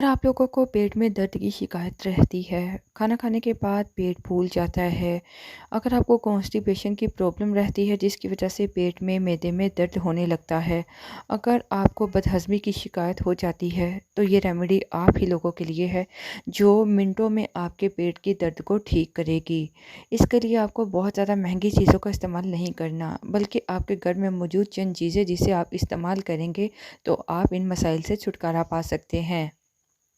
अगर आप लोगों को पेट में दर्द की शिकायत रहती है, खाना खाने के बाद पेट फूल जाता है, अगर आपको कॉन्स्टिपेशन की प्रॉब्लम रहती है जिसकी वजह से पेट में मैदे में दर्द होने लगता है, अगर आपको बदहज़मी की शिकायत हो जाती है, तो ये रेमेडी आप ही लोगों के लिए है जो मिनटों में आपके पेट की दर्द को ठीक करेगी। इसके लिए आपको बहुत ज़्यादा महंगी चीज़ों का इस्तेमाल नहीं करना, बल्कि आपके घर में मौजूद चंद चीज़ें जिसे आप इस्तेमाल करेंगे तो आप इन मसाइल से छुटकारा पा सकते हैं।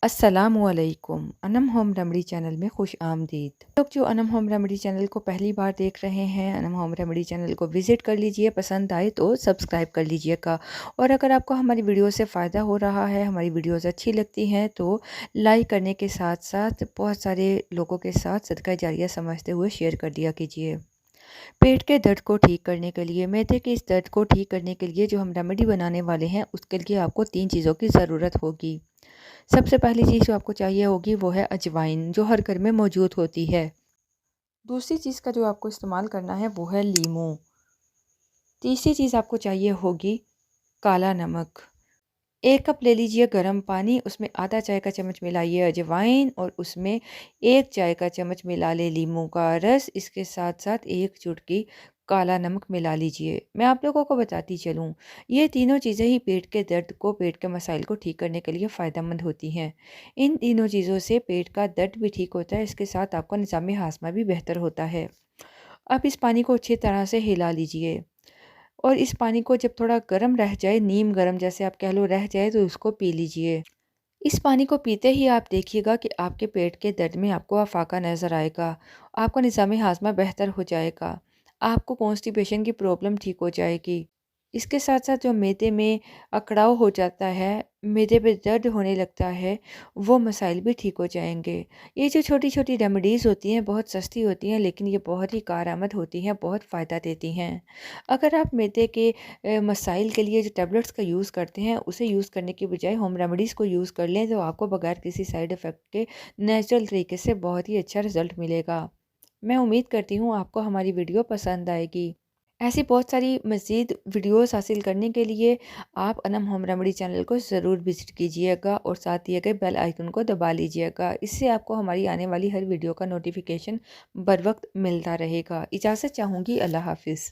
अस्सलामुअलैकुम, अनम होम रेमेडी चैनल में खुश आमदीद। लोग जो अनम होम रेमेडी चैनल को पहली बार देख रहे हैं, अनम होम रेमेडी चैनल को विज़िट कर लीजिए, पसंद आए तो सब्सक्राइब कर लीजिएगा। और अगर आपको हमारी वीडियो से फ़ायदा हो रहा है, हमारी वीडियोज़ अच्छी लगती हैं तो लाइक करने के साथ साथ बहुत सारे लोगों के साथ सदका जारिया समझते हुए शेयर कर दिया कीजिए। पेट के दर्द को ठीक करने के लिए, मैदे के इस दर्द को ठीक करने के लिए जो हम रेमेडी बनाने वाले हैं, उसके लिए आपको 3 चीज़ों की ज़रूरत होगी। सबसे पहली चीज़ जो आपको चाहिए होगी वो है अजवाइन, जो हर घर में मौजूद होती है। दूसरी चीज़ का जो आपको इस्तेमाल करना है वो है लीमू। तीसरी चीज़ आपको चाहिए होगी काला नमक। 1 कप ले लीजिए गर्म पानी, उसमें आधा चाय का चम्मच मिलाइए अजवाइन और उसमें 1 चाय का चम्मच मिला लें लीमू का रस। इसके साथ-साथ 1 चुटकी काला नमक मिला लीजिए। मैं आप लोगों को बताती चलूँ, ये तीनों चीज़ें ही पेट के दर्द को, पेट के मसाइल को ठीक करने के लिए फ़ायदेमंद होती हैं। इन तीनों चीज़ों से पेट का दर्द भी ठीक होता है, इसके साथ आपका निज़ाम हाज़मा भी बेहतर होता है। अब इस पानी को अच्छी तरह से हिला लीजिए। और इस पानी को जब थोड़ा गर्म रह जाए, नीम गर्म जैसे आप कह लो रह जाए, तो उसको पी लीजिए। इस पानी को पीते ही आप देखिएगा कि आपके पेट के दर्द में आपको अफाका नज़र आएगा, आपका निज़ाम हाज़मा बेहतर हो जाएगा, आपको कॉन्स्टिपेशन की प्रॉब्लम ठीक हो जाएगी। इसके साथ-साथ जो मैदे में अकड़ाव हो जाता है, मैदे पे दर्द होने लगता है, वो मसाइल भी ठीक हो जाएँगे। ये जो छोटी-छोटी रेमेडीज़ होती हैं, बहुत सस्ती होती हैं, लेकिन ये बहुत ही कारआमद होती हैं, बहुत फ़ायदा देती हैं। अगर आप मैदे के मसाइल के लिए जो टैबलेट्स का यूज़ करते हैं, उसे यूज़ करने की बजाय होम रेमेडीज़ को यूज़ कर लें, तो आपको बगैर किसी साइड इफ़ेक्ट के नेचुरल तरीके से बहुत ही अच्छा रिज़ल्ट मिलेगा। मैं उम्मीद करती हूँ आपको हमारी वीडियो पसंद आएगी। ऐसी बहुत सारी मज़ीद वीडियोस हासिल करने के लिए आप अनम होम रेमेडी चैनल को ज़रूर विज़िट कीजिएगा और साथ दिए गए बेल आइकन को दबा लीजिएगा। इससे आपको हमारी आने वाली हर वीडियो का नोटिफिकेशन बर वक्त मिलता रहेगा। इजाज़त चाहूँगी। अल्लाह हाफ़िज़।